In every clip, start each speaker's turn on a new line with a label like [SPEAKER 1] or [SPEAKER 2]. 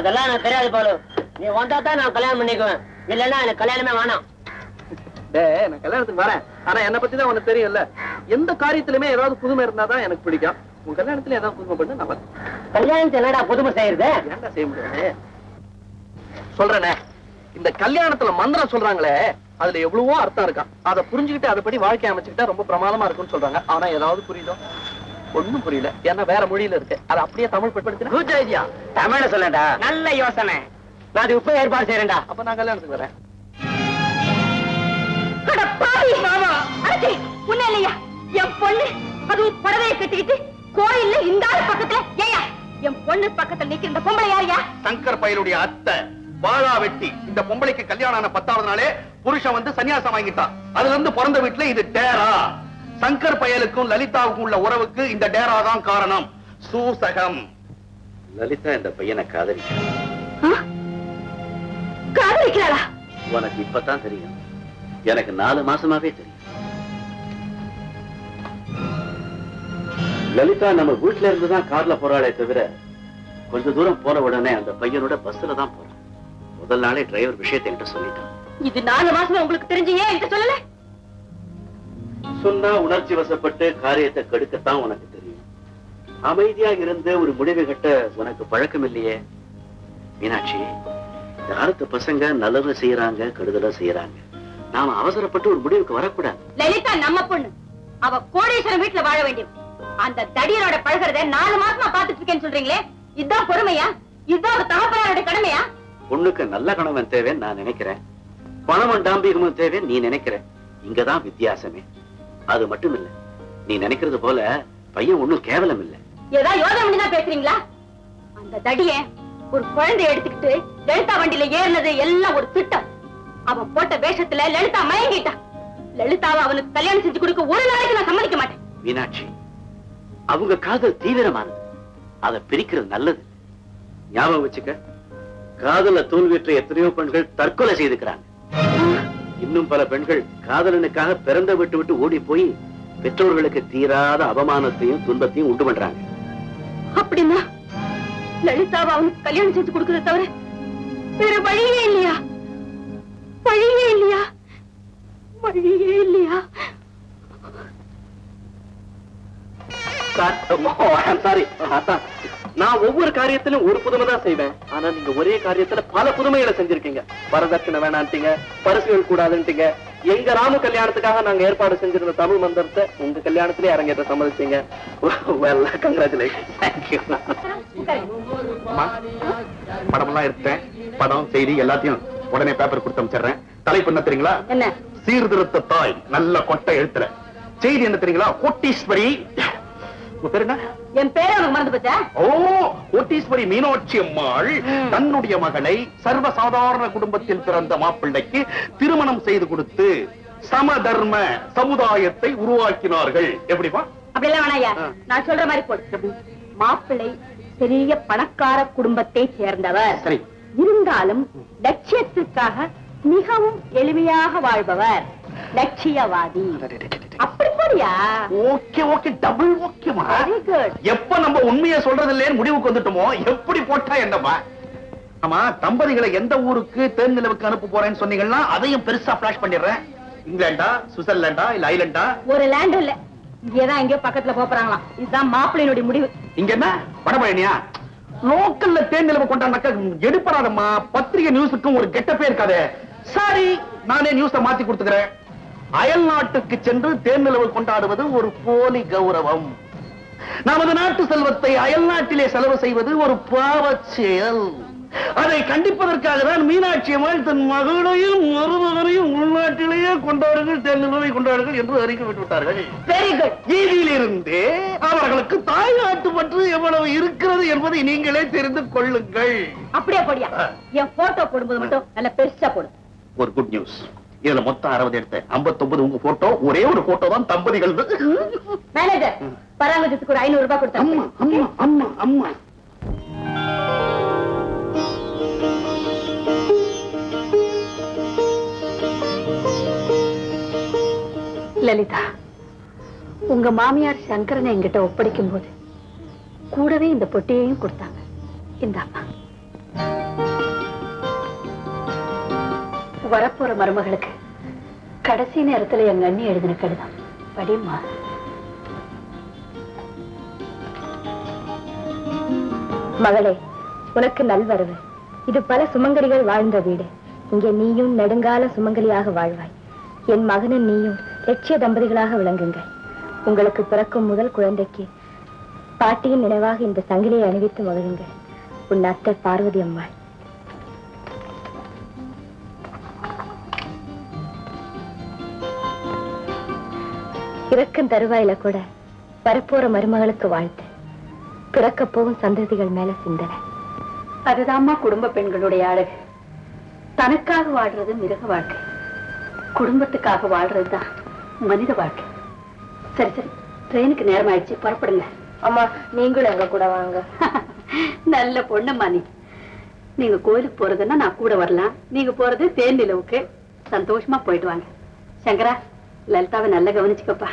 [SPEAKER 1] அதெல்லாம் எனக்கு தெரியாது பாலு. நீ வந்தா தான் நான் கல்யாணம் பண்ணிக்குவேன், இல்லன்னா எனக்கு கல்யாணமே வேணாம்.
[SPEAKER 2] நான் கல்யாணத்துக்கு வரேன், ஆனா என்ன பத்தி தான் உனக்கு தெரியும்ல. எந்த காரியத்திலுமே ஏதாவது புதுமை இருந்தாதான் எனக்கு பிடிக்கும். உன் கல்யாணத்துல ஏதாவது புதுமை பண்ணு நான் வரேன்.
[SPEAKER 1] கல்யாணத்துல என்னடா புதுமை செய்யறது?
[SPEAKER 2] ஏன்டா செய்ய முடியாது சொல்றேனே. இந்த கல்யாணத்துல மந்திரம் சொல்றாங்களே, அதுல எவ்வளவோ அர்த்தம் இருக்கா. அதை புரிஞ்சுக்கிட்டு அதைப்படி வாழ்க்கை அமைச்சுக்கிட்டா ரொம்ப பிரமாதமா இருக்கும்னு சொல்றாங்க. ஆனா ஏதாவது புரியுதோ? ஒண்ணும் புரியல. ஏன்னா வேற மொழியில இருக்கு. அதை அப்படியே தமிழ் படுத்தி குட் ஐடியா
[SPEAKER 1] தமிழ சொல்லடா. நல்ல யோசனை. நான் அது இப்ப ஏற்பாடு செய்யறேன்டா.
[SPEAKER 2] அப்ப நான் கல்யாணத்துக்கு வரேன்.
[SPEAKER 3] இல்லையா என் பொண்ணு அதுவும் புடவையை கட்டிக்கிட்டு கோயில்ல இந்த ஆள் பக்கத்துல ஏயா என் பொண்ணு பக்கத்துல நிக்கிற இந்த பொம்பளை யாரையா?
[SPEAKER 4] சங்கர் பயலுடைய அத்தை வாழா வெட்டி. இந்த பொம்பளைக்கு கல்யாணம் ஆன 10வது நாளே புருஷன் வந்து சன்னியாசம் வாங்கிட்டான். அதுல இருந்து பிறந்த வீட்டுல இது டேரா. சங்கர் பயலுக்கும் லலிதாவுக்கும் உள்ள உறவுக்கு இந்த டேரா தான் காரணம். சூசகம்.
[SPEAKER 5] லலிதா இந்த பையனை
[SPEAKER 3] காதலிக்கிறாளா?
[SPEAKER 5] உனக்கு இப்பதான் தெரியும், எனக்கு 4 மாசமாவே தெரியும். லலிதா நம்ம வீட்டுல இருந்துதான் கார்ல போறாளே தவிர, கொஞ்ச தூரம் போன உடனே அந்த பையனோட பஸ்ல தான் போறான். முதல் நாளே டிரைவர் விஷயத்தை என்கிட்ட சொல்லிட்டான்.
[SPEAKER 3] இது 4 மாசமா உங்களுக்கு தெரிஞ்சு ஏன் என்கிட்ட சொல்லல?
[SPEAKER 5] சொன்னா உணர்ச்சி வசப்பட்டு காரியத்தை கெடுக்கத்தான் உனக்கு தெரியும். அமைதியா இருந்து ஒரு முடிவு கட்ட உனக்கு பழக்கம் இல்லையே. மீனாட்சி, இந்த காலத்து பசங்க நல்லது செய்யறாங்க, கெடுதலும் செய்யறாங்க. நாம அவசரப்பட்டு ஒரு முடிவுக்கு வரக்கூடாது.
[SPEAKER 3] லலிதா நம்ம பொண்ணு, அவ கோடீஸ்வரன் வீட்டுல வாழ வேண்டியது. அந்த தடியரோட பழகிறத 4 மாசமா பாத்துட்டு இருக்கேன்னு சொல்றீங்களே, இதுதான் பொறுமையா? இதுதான் ஒரு தகப்பனாரோட கடமையா?
[SPEAKER 5] பொண்ணுக்கு நல்ல கணவன் தேவைன்னு நான் நினைக்கிறேன், பணமும் டாம்பிகமும் தேவைன்னு நீ நினைக்கிற. இங்கதான் வித்தியாசமே. அது மட்டும் இல்ல, நீ நினைக்கிறது போல பையன் ஒண்ணும் கேவலம் இல்ல.
[SPEAKER 3] ஏதாவது யோசனை பண்ணிதான் பேசுறீங்களா? அந்த தடிய ஒரு குழந்தைய எடுத்துக்கிட்டு லலிதா வண்டியில ஏறினது எல்லாம் ஒரு திட்டம். அவன் போட்ட வேஷத்துல லலிதா மயங்கிட்டா. லலிதாவை அவனுக்கு கல்யாணம் செஞ்சு கொடுக்க ஒரு நாளைக்கு நான் சம்மதிக்க மாட்டேன்.
[SPEAKER 5] மீனாட்சி, அவங்க காதல் தீவிரமானது, அதை பிரிக்கிறது நல்லது. ஞாபகம் வச்சுக்க, காதல தோல்வியற்ற எத்தனையோ பெண்கள் தற்கொலை செய்துக்கிறாங்க. இன்னும் பல பெண்கள் காதலனுக்காக பிறந்த விட்டு விட்டு ஓடி போய் பெற்றோர்களுக்கு தீராத அவமானத்தையும் துன்பத்தையும் உண்டு பண்றாங்க.
[SPEAKER 3] அப்படின்னா லலிதாவை அவனுக்கு கல்யாணம் செஞ்சு கொடுக்கறத தவிர வேற வழியே இல்லையா? வழியே இல்லையா? வழியே இல்லையா?
[SPEAKER 2] நான் ஒவ்வொரு காரியத்திலும் ஒரு புதுமை தான் செய்வேன். ஆனா நீங்க ஒரே காரியத்துல பல புதுமைகளை செஞ்சிருக்கீங்க. வரதட்சணை வேணான்ட்டீங்க, பரிசுகள் கூடாதுன்ட்டீங்க. எங்க ராமு கல்யாணத்துக்காக நாங்க ஏற்பாடு செஞ்சிருந்த தமிழ் மந்திரத்தை உங்க கல்யாணத்திலே அரங்கேற்ற சம்மதிச்சீங்க.
[SPEAKER 4] படம் எல்லாம் எடுத்தேன், படம் செய்தி எல்லாத்தையும் உடனே பேப்பர் கொடுத்து அமைச்சிடுறேன். தலைப்பு என்ன தெரியுங்களா?
[SPEAKER 3] என்ன?
[SPEAKER 4] சீர்திருத்த தாய். நல்ல கொட்டை எழுத்துல. செய்தி என்ன தெரியுங்களா? கோட்டீஸ்வரி.
[SPEAKER 3] என் பேரை உனக்கு மறந்து போச்சா?
[SPEAKER 4] ஓ, கோட்டீஸ்வரி மீனாட்சி அம்மாள் தன்னுடைய மகளை சர்வசாதாரண குடும்பத்தில் பிறந்த மாப்பிள்ளைக்கு திருமணம் செய்து கொடுத்து சமதர்ம சமுதாயத்தை உருவாக்கினார்கள். எப்படிப்பா?
[SPEAKER 3] அப்படி எல்லாம் வேணாயா, நான் சொல்ற மாதிரி போடு. மாப்பிள்ளை பெரிய பணக்கார குடும்பத்தை சேர்ந்தவர்.
[SPEAKER 4] சரி.
[SPEAKER 3] இருந்தாலும் லட்சியத்திற்காக மிகவும் எளிமையாக வாழ்பவர், லட்சியவாதி. அப்படி போடியா?
[SPEAKER 4] ஓகே ஓகே, டபுள் ஓகேமா.
[SPEAKER 3] Very good.
[SPEAKER 4] எப்ப நம்ம உண்மையை சொல்றது இல்லைன்னு முடிவுக்கு வந்துட்டோமோ, எப்படி போட்டா என்னப்பா? ஆமா, தம்பதிகளை எந்த ஊருக்கு தேர்நிலவுக்கு அனுப்ப போறேன்னு சொன்னீங்கன்னா அதையும் பெருசா பிளாஷ் பண்ணிடுறேன். இங்கிலாண்டா, சுவிட்சர்லாண்டா, இல்ல ஐலண்டா?
[SPEAKER 3] ஒரு லேண்ட் இல்ல, இங்கதான் எங்கயோ பக்கத்துல போறாங்களாம். இதுதான் மாப்பிள்ளையினுடைய முடிவு.
[SPEAKER 4] இங்க என்ன வடபழனியா? லோக்கல்ல தேர்நிலவு கொண்டாடினாக்க எடுப்படாதம்மா. பத்திரிகை நியூஸுக்கும் ஒரு கெட்டப்பே இருக்காது. சாரி, நானே நியூஸ மாத்தி கொடுத்துக்கிறேன். அயல் நாட்டுக்கு சென்று தேர்நிலவு கொண்டாடுவது ஒரு போலி கௌரவம். நமது நாட்டு செல்வத்தை அயல் நாட்டிலே செலவு செய்வது ஒரு பாவச் செயல். அதை கண்டிப்பதற்காக தான் மீனாட்சி அம்மாள் தன் மகளையும் மருமகனையும் உள்நாட்டிலேயே கொண்டாடுங்கள், தேர்நிலவை கொண்டாடுங்கள் என்று அறிக்கை விட்டுவிட்டார்கள்.
[SPEAKER 3] Very good.
[SPEAKER 4] இதிலிருந்தே அவர்களுக்கு தாய் நாட்டு பற்று எவ்வளவு இருக்கிறது என்பதை நீங்களே தெரிந்து கொள்ளுங்கள்.
[SPEAKER 3] அப்படியே போடியா. என் போட்டோ போடும்போது மட்டும் நல்ல பெருசா போடு.
[SPEAKER 4] ஒரு குட் நியூஸ், இதுல மொத்தம் 60 எடுத்து 59 உங்க போட்டோ, ஒரே ஒரு போட்டோ தான் தம்பதிகள்.
[SPEAKER 3] மேனேஜர், பராமரிப்புக்கு ஒரு 500 ரூபாய் கொடுத்தா.
[SPEAKER 4] அம்மா அம்மா அம்மா அம்மா.
[SPEAKER 3] லலிதா, உங்க மாமியார் சங்கரனை என்கிட்ட ஒப்படைக்கும் போது கூடவே இந்த பொட்டியையும் கொடுத்தாங்க. இந்தாமா. வரப்போற மருமகளுக்கு கடைசி நேரத்துல எங்க அண்ணி எழுதின கடிதம் படிமா.
[SPEAKER 6] மகளே, உனக்கு நல்வரவு. இது பல சுமங்கலிகள் வாழ்ந்த வீடு. இங்கே நீயும் நெடுங்கால சுமங்கலியாக வாழ்வாய். என் மகனும் நீயும் லட்சிய தம்பதிகளாக விளங்குங்கள். உங்களுக்கு பிறக்கும் முதல் குழந்தைக்கு பாட்டியின் நினைவாக இந்த சங்கிலியை அணிவித்து மகிழுங்கள். உன் அத்தை பார்வதி அம்மாள். இறக்கும் தருவாயில கூட வரப்போற மருமகளுக்கு வாழ்த்து. பிறக்க போகும் சந்ததிகள் மேல சிந்தனை.
[SPEAKER 3] அதுதாம்மா குடும்ப பெண்களுடைய அழகு. தனக்காக வாழ்றது மிருக வாழ்க்கை, குடும்பத்துக்காக வாழ்றதுதான் மனித வாழ்க்கை. சரி சரி, ட்ரெயினுக்கு நேரம் ஆயிடுச்சு, புறப்படுங்க.
[SPEAKER 6] அம்மா, நீங்களும் எங்க கூட வாங்க.
[SPEAKER 3] நல்ல பொண்ணும்மா நீ. நீங்க கோயிலுக்கு போறதுன்னா நான் கூட வரலாம். நீங்க போறது தேன் நிலவுக்கு. சந்தோஷமா போயிட்டு வாங்க. சங்கரா, லலிதாவை நல்லா கவனிச்சுக்கப்பா.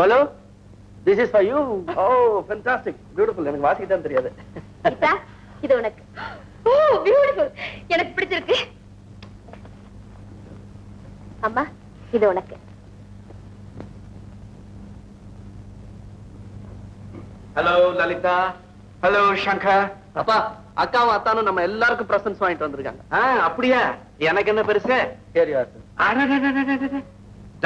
[SPEAKER 2] பலு, this is for you. Oh, fantastic, beautiful. எனக்கு வாசிக்க தான் தெரியாது.
[SPEAKER 6] இது உனக்கு. ஓ, பியூட்டிஃபுல். எனக்கு பிடிச்சிருக்கு. அம்மா, இது உனக்கு.
[SPEAKER 4] ஹலோ லலிதா. ஹலோ சங்கர்.
[SPEAKER 2] அப்பா, அக்காவும் அத்தானும் நம்ம எல்லாருக்கும் பிரசன்ஸ் வாங்கிட்டு வந்திருக்காங்க.
[SPEAKER 4] அப்படியா?
[SPEAKER 2] எனக்கு என்ன பெருசு?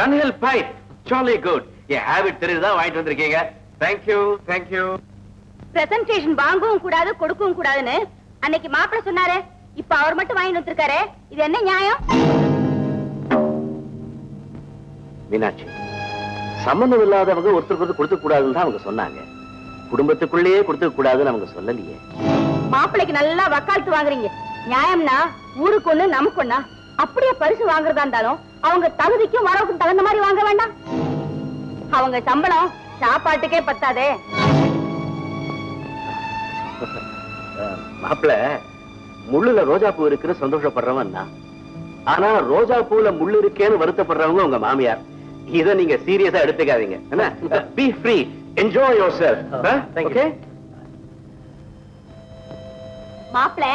[SPEAKER 4] டன்ஹில் பைப், ஜாலி குட். என் ஹேபிட் தெரியுதா வாங்கிட்டு வந்திருக்கீங்க. Thank you thank you.
[SPEAKER 3] பிரசன்டேஷன் வாங்கவும் கூடாது, கொடுக்கவும் கூடாதுன்னு அன்னைக்கு மாப்பிள்ள சொன்னாரு. இப்ப அவர் மட்டும் வாங்கி வந்திருக்காரு. இது என்ன நியாயம்?
[SPEAKER 5] மீனாட்சி, சம்பந்தம் இல்லாதவங்க ஒருத்தருக்கு கொடுக்க கூடாதுன்னு தான் அவங்க சொன்னாங்க. குடும்பத்துக்குள்ளேயே கொடுக்க கூடாதுன்னு அவங்க சொல்லலையே.
[SPEAKER 3] மாப்பிள்ளைக்கு நல்லா வக்காலத்து வாங்குறீங்க. நியாயம்னா ஊருக்கு ஒண்ணு நமக்கு ஒண்ணா? அப்படியே பரிசு வாங்குறதா இருந்தாலும் அவங்க தகுதிக்கும் வரவுக்கும் தகுந்த மாதிரி வாங்க வேண்டாம்? அவங்க சம்பளம் சாப்பாட்டுக்கே பத்தாதே.
[SPEAKER 5] மாப்பிள்ள, முள்ளுல ரோஜா பூ இருக்குன்னு சந்தோஷப்படுறவன் தான். ஆனா ரோஜா பூல முள்ளு இருக்கேன்னு வருத்தப்படுறவங்க உங்க மாமியார். இத நீங்க சீரியஸா எடுத்துக்காதீங்க. B free, enjoy your self. Okay
[SPEAKER 3] மாப்பிள்ள,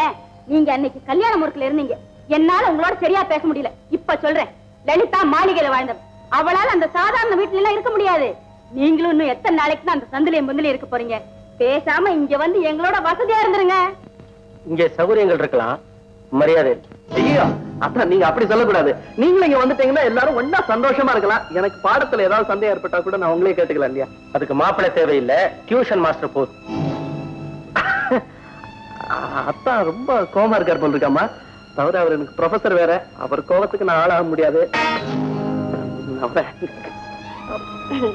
[SPEAKER 3] நீங்க அன்னைக்கு கல்யாண முறுக்குல இருந்தீங்க. என்னால உங்களோட சரியா பேச முடியல. இப்ப சொல்றேன், லலிதா மாளிகையில வாழ்ந்தவ. அவளால அந்த சாதாரண வீட்டுல எல்லாம் இருக்க முடியாது. நீங்களும் இன்னும் எத்தனை நாளைக்கு தான் அந்த சந்திலையும் முந்தில இருக்க போறீங்க? பேசாம இங்க வந்து எங்களோட வசதியா இருந்துருங்க.
[SPEAKER 2] இங்க சௌகரியங்கள் இருக்கலாம், மரியாதை. ஐயோ அத்தா, நீங்க அப்படி சொல்லக்கூடாது. நீங்களும் இங்க வந்துட்டீங்கன்னா எல்லாரும் ஒன்னா சந்தோஷமா இருக்கலாம். எனக்கு பாடத்துல ஏதாவது சந்தேகம் ஏற்பட்டா கூட நான் உங்களே கேட்டுக்கலாம் இல்லையா? அதுக்கு மாப்பிள்ளை தேவையில்லை, டியூஷன் மாஸ்டர் போதும். அத்தா ரொம்ப கோமா இருக்கார் போல் இருக்காமா. தவிர அவர் எனக்கு ப்ரொஃபசர் வேற. அவர் கோபத்துக்கு நான் ஆளாக முடியாது.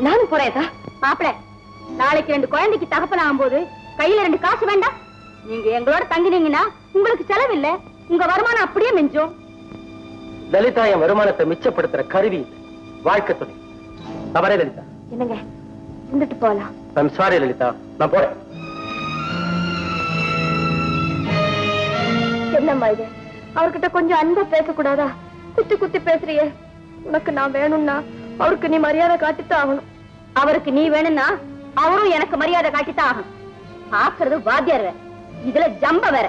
[SPEAKER 3] நானும் போறேன். மாப்பிள்ள, நாளைக்கு 2 குழந்தைக்கு தகப்பன் ஆகும்போது கையில 2 காசு வேண்டாம்? நீங்க எங்களோட தங்கினீங்கன்னா உங்களுக்கு செலவில்லை, உங்க வருமானம் அப்படியே மிஞ்சும்.
[SPEAKER 2] லலிதா என் வருமானத்தை மிச்சப்படுத்துற கருவி, வாழ்க்கை துணை. நான் வரேன் லலிதா.
[SPEAKER 6] என்னங்க, இருந்துட்டு போலாம்.
[SPEAKER 2] ஐம் சாரி லலிதா, நான் போறேன்.
[SPEAKER 6] என்னம்மா இது? அவர்கிட்ட கொஞ்சம் அன்பா பேசக்கூடாதா? குத்தி குத்தி பேசுறியே. உனக்கு நான் வேணும்னா அவருக்கு நீ மரியாதை காட்டித்தான் ஆகணும். அவருக்கு நீ வேணும்னா அவரும் எனக்கு மரியாதை காட்டித்தான் ஆகணும். பாக்குறது வாத்தியார் வேற, இதுல ஜம்ப வேற.